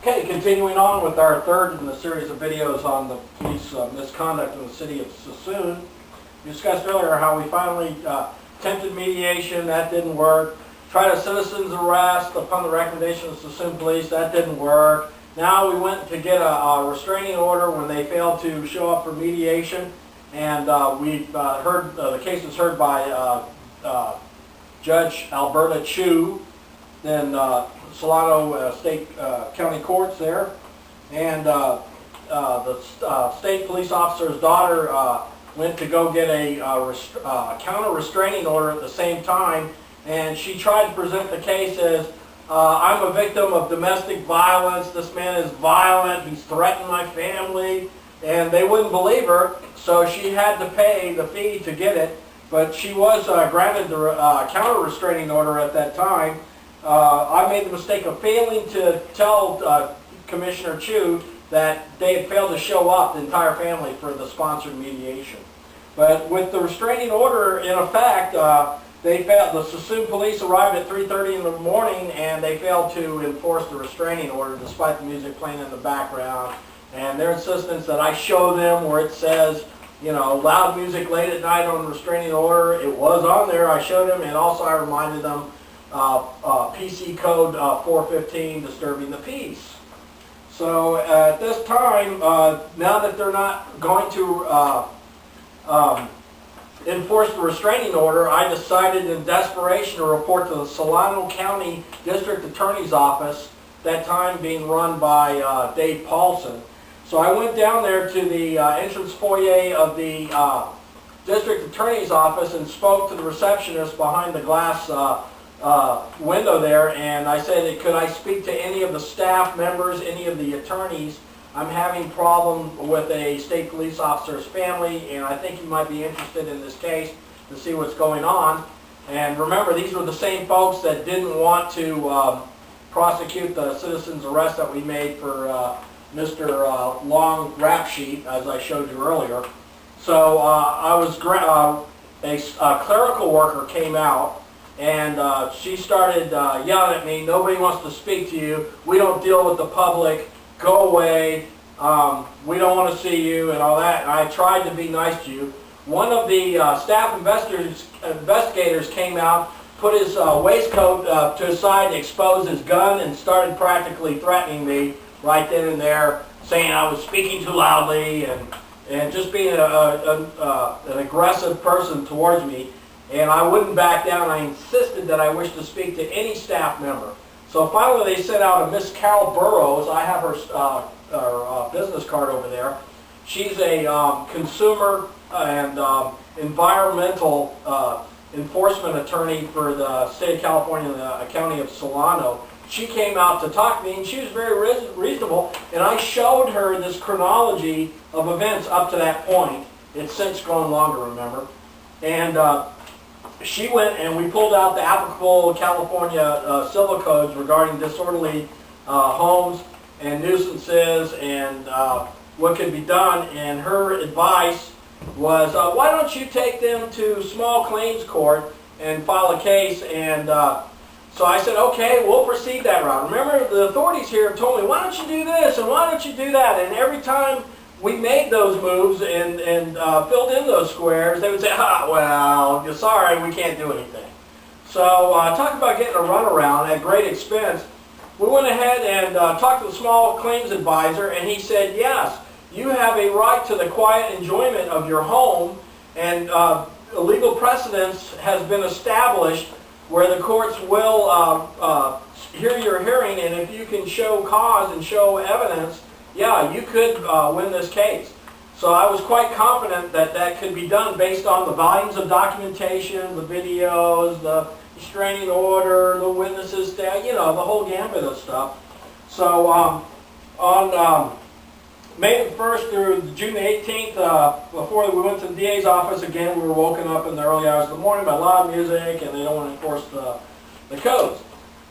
Okay, continuing on with our third in the series of videos on the police misconduct in the city of Suisun. We discussed earlier how we finally attempted mediation, that didn't work. Tried a citizen's arrest upon the recommendation of the Suisun Police, that didn't work. Now we went to get a restraining order when they failed to show up for mediation, and we heard the case was heard by Judge Alberta Chu, then Solano State County Courts there, and the state police officer's daughter went to go get a counter restraining order at the same time, and she tried to present the case as I'm a victim of domestic violence, this man is violent, he's threatened my family, and they wouldn't believe her, so she had to pay the fee to get it, but she was granted the counter restraining order at that time. I made the mistake of failing to tell Commissioner Chu that they had failed to show up, the entire family, for the sponsored mediation. But with the restraining order in effect, they failed. The Suisun Police arrived at 3:30 in the morning, and they failed to enforce the restraining order despite the music playing in the background. And their insistence that I show them where it says, you know, loud music late at night on the restraining order, it was on there. I showed them, and also I reminded them PC code 415, disturbing the peace. So at this time, now that they're not going to enforce the restraining order, I decided in desperation to report to the Solano County District Attorney's Office, that time being run by Dave Paulson. So I went down there to the entrance foyer of the District Attorney's Office and spoke to the receptionist behind the glass window there, and I said, could I speak to any of the staff members, any of the attorneys? I'm having problem with a state police officer's family, and I think you might be interested in this case to see what's going on. And remember, these were the same folks that didn't want to prosecute the citizen's arrest that we made for Mr. Long rap sheet, as I showed you earlier. So a clerical worker came out, and she started yelling at me, nobody wants to speak to you, we don't deal with the public, go away, we don't want to see you, and all that. And I tried to be nice to you. One of the staff investigators came out, put his waistcoat to his side, exposed his gun, and started practically threatening me right then and there, saying I was speaking too loudly, and just being an aggressive person towards me. And I wouldn't back down. I insisted that I wished to speak to any staff member. So finally they sent out a Miss Carol Burrows. I have her business card over there. She's a consumer and environmental enforcement attorney for the state of California and the county of Solano. She came out to talk to me, and she was very reasonable, and I showed her this chronology of events up to that point. It's since grown longer, remember. And she went, and we pulled out the applicable California civil codes regarding disorderly homes and nuisances and what could be done. And her advice was, why don't you take them to small claims court and file a case? And so I said, okay, we'll proceed that route. Remember, the authorities here told me, why don't you do this and why don't you do that? And every time we made those moves and filled in those squares, they would say, well, sorry, we can't do anything. So talk about getting a runaround at great expense. We went ahead and talked to the small claims advisor, and he said, yes, you have a right to the quiet enjoyment of your home, and legal precedence has been established where the courts will hear your hearing, and if you can show cause and show evidence, yeah, you could win this case. So I was quite confident that that could be done based on the volumes of documentation, the videos, the restraining order, the witnesses, you know, the whole gambit of stuff. So on May the 1st through June the 18th, before we went to the DA's office, again, we were woken up in the early hours of the morning by loud music, and they don't want to enforce the codes.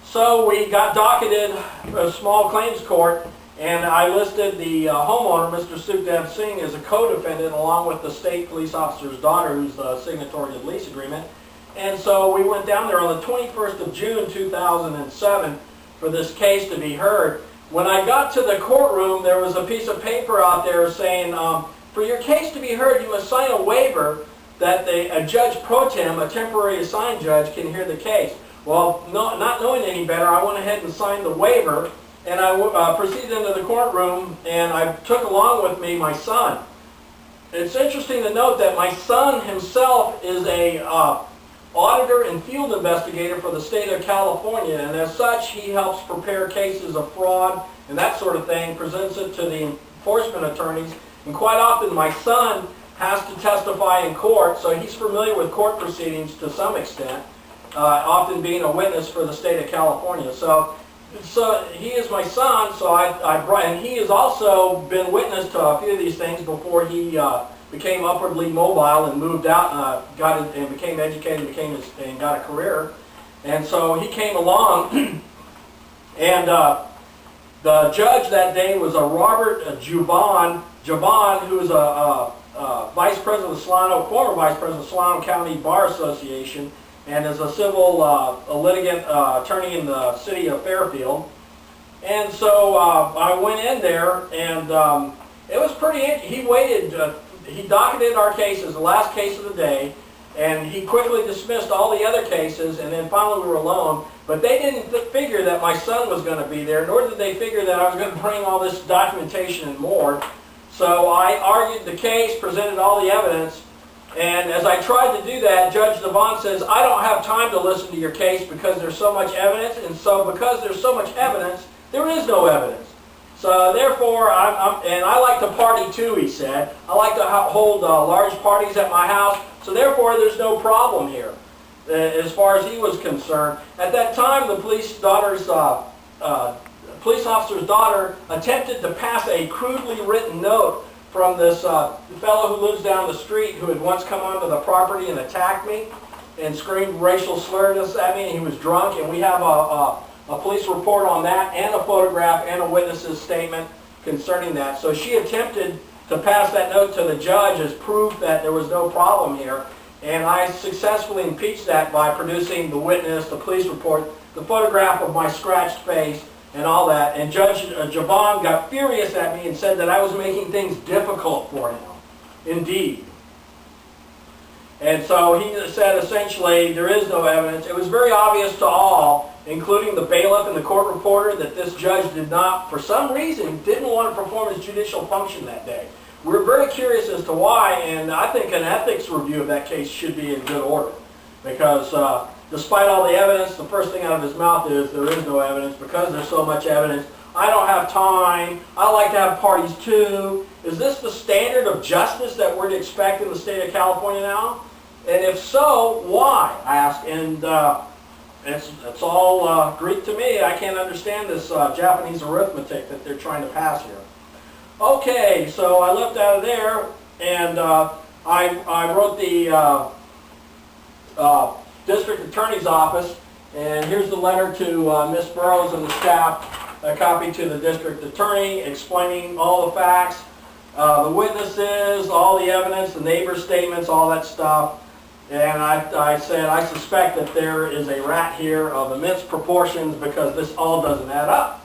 So we got docketed a small claims court, and I listed the homeowner, Mr. Sukhdev Singh, as a co-defendant, along with the state police officer's daughter, who's the signatory to the lease agreement. And so we went down there on the 21st of June 2007 for this case to be heard. when I got to the courtroom, there was a piece of paper out there saying, for your case to be heard, you must sign a waiver that a judge pro tem, a temporary assigned judge, can hear the case. Well, not knowing any better, I went ahead and signed the waiver, and I proceeded into the courtroom, and I took along with me my son. It's interesting to note that my son himself is a auditor and field investigator for the state of California, and as such, he helps prepare cases of fraud and that sort of thing, presents it to the enforcement attorneys, and quite often my son has to testify in court, so he's familiar with court proceedings to some extent, often being a witness for the state of California. So he is my son, so and he has also been witness to a few of these things before he became upwardly mobile and moved out and became educated and got a career. And so he came along, and the judge that day was a Robert Jabon, who is a vice president of Solano, former vice president of Solano County Bar Association, and is a civil litigant attorney in the city of Fairfield. And so I went in there, and it was pretty interesting. He waited, he docketed our cases, the last case of the day, and he quickly dismissed all the other cases, and then finally we were alone. But they didn't figure that my son was going to be there, nor did they figure that I was going to bring all this documentation and more. So I argued the case, presented all the evidence, and as I tried to do that, Judge Devon says, I don't have time to listen to your case because there's so much evidence, and so because there's so much evidence, there is no evidence. So therefore, and I like to party too, he said. I like to hold large parties at my house, so therefore there's no problem here, as far as he was concerned. At that time, the police officer's daughter attempted to pass a crudely written note from this fellow who lives down the street who had once come onto the property and attacked me and screamed racial slurs at me, and he was drunk, and we have a police report on that and a photograph and a witness's statement concerning that. So she attempted to pass that note to the judge as proof that there was no problem here, and I successfully impeached that by producing the witness, the police report, the photograph of my scratched face, and all that. And Judge Jabon got furious at me and said that I was making things difficult for him. Indeed. And so he said essentially there is no evidence. It was very obvious to all, including the bailiff and the court reporter, that this judge did not, for some reason, didn't want to perform his judicial function that day. We're very curious as to why, and I think an ethics review of that case should be in good order. Because despite all the evidence, the first thing out of his mouth is, there is no evidence because there's so much evidence. I don't have time. I like to have parties too. Is this the standard of justice that we're to expect in the state of California now? And if so, why? I asked. And it's all Greek to me. I can't understand this Japanese arithmetic that they're trying to pass here. Okay, so I left out of there, and I wrote the district attorney's office, and here's the letter to Miss Burroughs and the staff, a copy to the district attorney explaining all the facts, the witnesses, all the evidence, the neighbor statements, all that stuff. And I said, I suspect that there is a rat here of immense proportions because this all doesn't add up.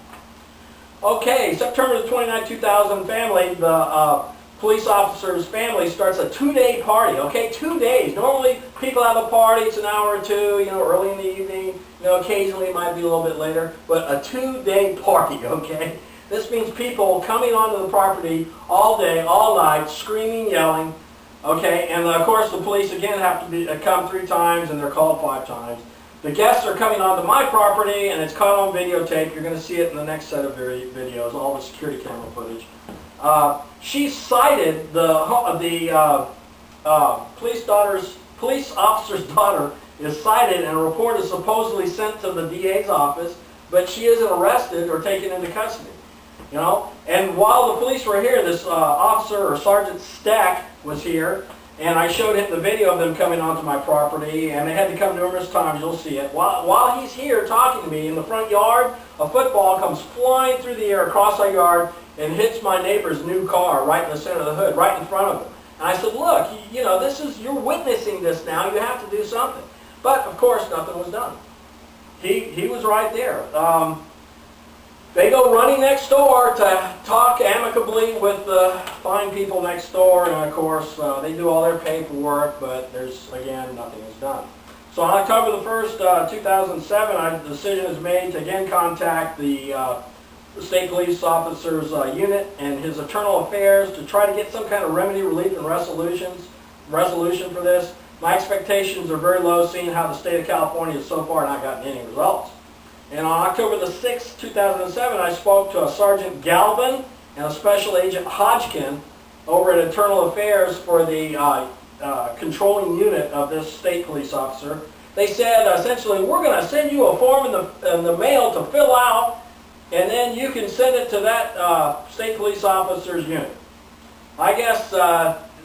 Okay, September the 29th, 2000, family, the police officer's family starts a 2-day party, okay, 2 days. Normally, people have a party, it's an hour or two, you know, early in the evening, you know, occasionally it might be a little bit later, but a 2-day party, okay? This means people coming onto the property all day, all night, screaming, yelling, okay, and of course the police again have to come 3 times and they're called 5 times. The guests are coming onto my property and it's caught on videotape. You're going to see it in the next set of videos, all the security camera footage. She cited the police officer's daughter is cited and a report is supposedly sent to the DA's office, but she isn't arrested or taken into custody. You know, and while the police were here, this officer or Sergeant Stack was here, and I showed him the video of them coming onto my property, and they had to come numerous times. You'll see it. While he's here talking to me in the front yard, a football comes flying through the air across our yard and hits my neighbor's new car right in the center of the hood, right in front of him. And I said, look, you know, you're witnessing this now. You have to do something. But of course, nothing was done. He was right there. They go running next door to talk amicably with the fine people next door, and of course they do all their paperwork, but there's, again, nothing is done. So on October the 1st, 2007, the decision is made to again contact the state police officer's unit and his internal affairs to try to get some kind of remedy, relief, and resolution for this. My expectations are very low, seeing how the state of California has so far not gotten any results. And on October the 6th, 2007, I spoke to a Sergeant Galvin and a Special Agent Hodgkin over at Internal Affairs for the controlling unit of this state police officer. They said, essentially, we're going to send you a form in the mail to fill out, and then you can send it to that state police officer's unit. I guess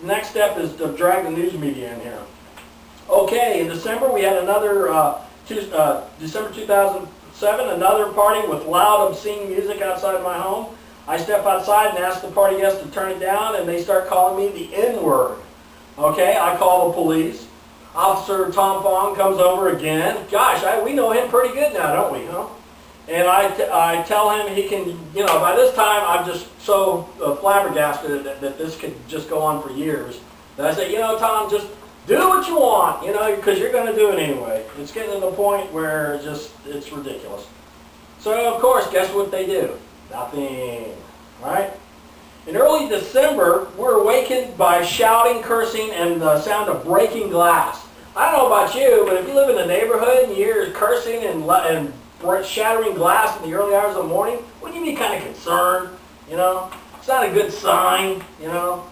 next step is to drag the news media in here. Okay, in December we had another, December 2007, another party with loud, obscene music outside my home. I step outside and ask the party guests to turn it down, and they start calling me the N-word. Okay, I call the police. Officer Tom Fong comes over again. Gosh, we know him pretty good now, don't we, huh? And I tell him he can, you know, by this time I'm just so flabbergasted that this could just go on for years. And I say, you know, Tom, just do what you want, you know, because you're going to do it anyway. It's getting to the point where it's ridiculous. So, of course, guess what they do? Nothing, right? In early December, we're awakened by shouting, cursing, and the sound of breaking glass. I don't know about you, but if you live in the neighborhood and you hear cursing and shattering glass in the early hours of the morning, wouldn't you be kind of concerned, you know? It's not a good sign, you know?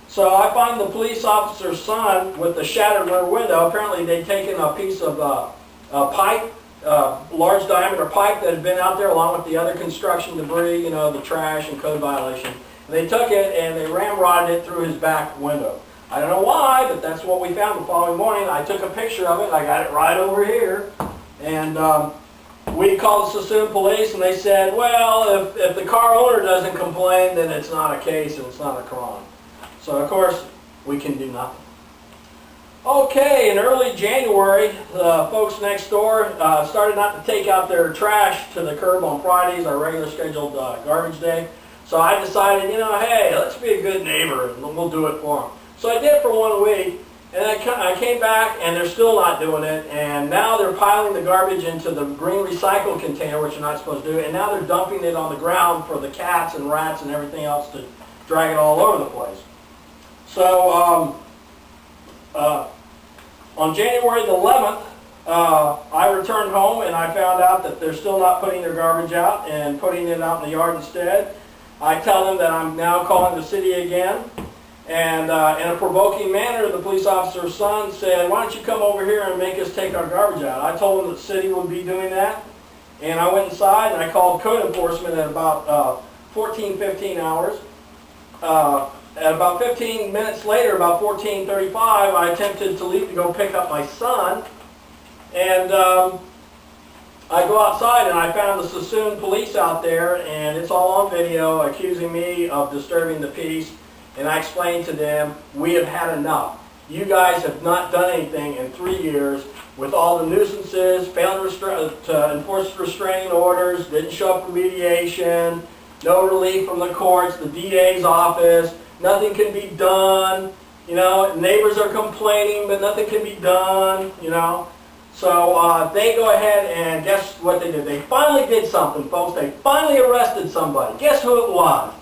So I find the police officer's son with the shattered rear window. Apparently they'd taken a piece of pipe, large diameter pipe that had been out there along with the other construction debris, you know, the trash and code violation. They took it and they ramrodded it through his back window. I don't know why, but that's what we found the following morning. I took a picture of it. I got it right over here. And we called the Suisun Police, and they said, well, if the car owner doesn't complain, then it's not a case and it's not a crime. So, of course, we can do nothing. Okay, in early January, the folks next door started not to take out their trash to the curb on Fridays, our regular scheduled garbage day. So I decided, you know, hey, let's be a good neighbor, and we'll do it for them. So I did for 1 week, and I came back, and they're still not doing it, and now they're piling the garbage into the green recycle container, which you're not supposed to do, and now they're dumping it on the ground for the cats and rats and everything else to drag it all over the place. So on January the 11th, I returned home, and I found out that they're still not putting their garbage out and putting it out in the yard instead. I tell them that I'm now calling the city again, and in a provoking manner, the police officer's son said, why don't you come over here and make us take our garbage out? I told him that the city would be doing that, and I went inside and I called code enforcement at about 15 hours. At about 15 minutes later, about 14:35, I attempted to leave to go pick up my son, and I go outside and I found the Suisun Police out there, and it's all on video, accusing me of disturbing the peace. And I explained to them, we have had enough. You guys have not done anything in 3 years with all the nuisances, failing to enforce restraining orders, didn't show up for mediation, no relief from the courts, the DA's office, nothing can be done. You know, neighbors are complaining, but nothing can be done, you know. So they go ahead and guess what they did? They finally did something, folks. They finally arrested somebody. Guess who it was?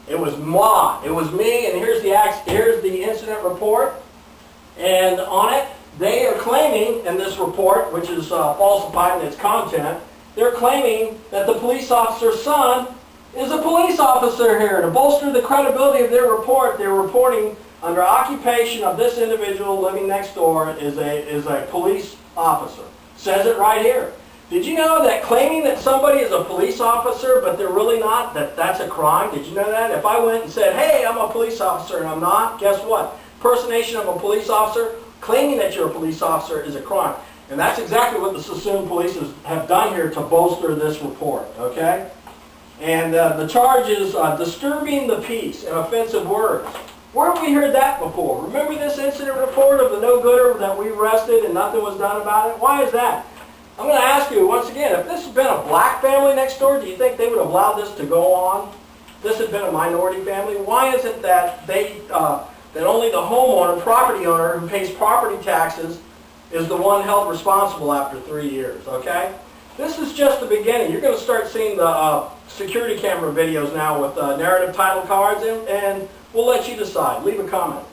It was moi. It was me, and here's the incident report. And on it, they are claiming in this report, which is falsified in its content, they're claiming that the police officer's son is a police officer here. To bolster the credibility of their report, they're reporting under occupation of this individual living next door is a police officer. Says it right here. Did you know that claiming that somebody is a police officer but they're really not, that's a crime? Did you know that? If I went and said, hey, I'm a police officer and I'm not, guess what? Impersonation of a police officer, claiming that you're a police officer is a crime. And that's exactly what the Suisun Police have done here to bolster this report, okay? And the charge is disturbing the peace and offensive words. Where have we heard that before? Remember this incident report of the no-gooder that we arrested and nothing was done about it? Why is that? I'm going to ask you once again, if this had been a black family next door, do you think they would have allowed this to go on? This had been a minority family. Why is it that that only the homeowner, property owner, who pays property taxes is the one held responsible after 3 years, okay? This is just the beginning. You're going to start seeing the security camera videos now with narrative title cards, and we'll let you decide. Leave a comment.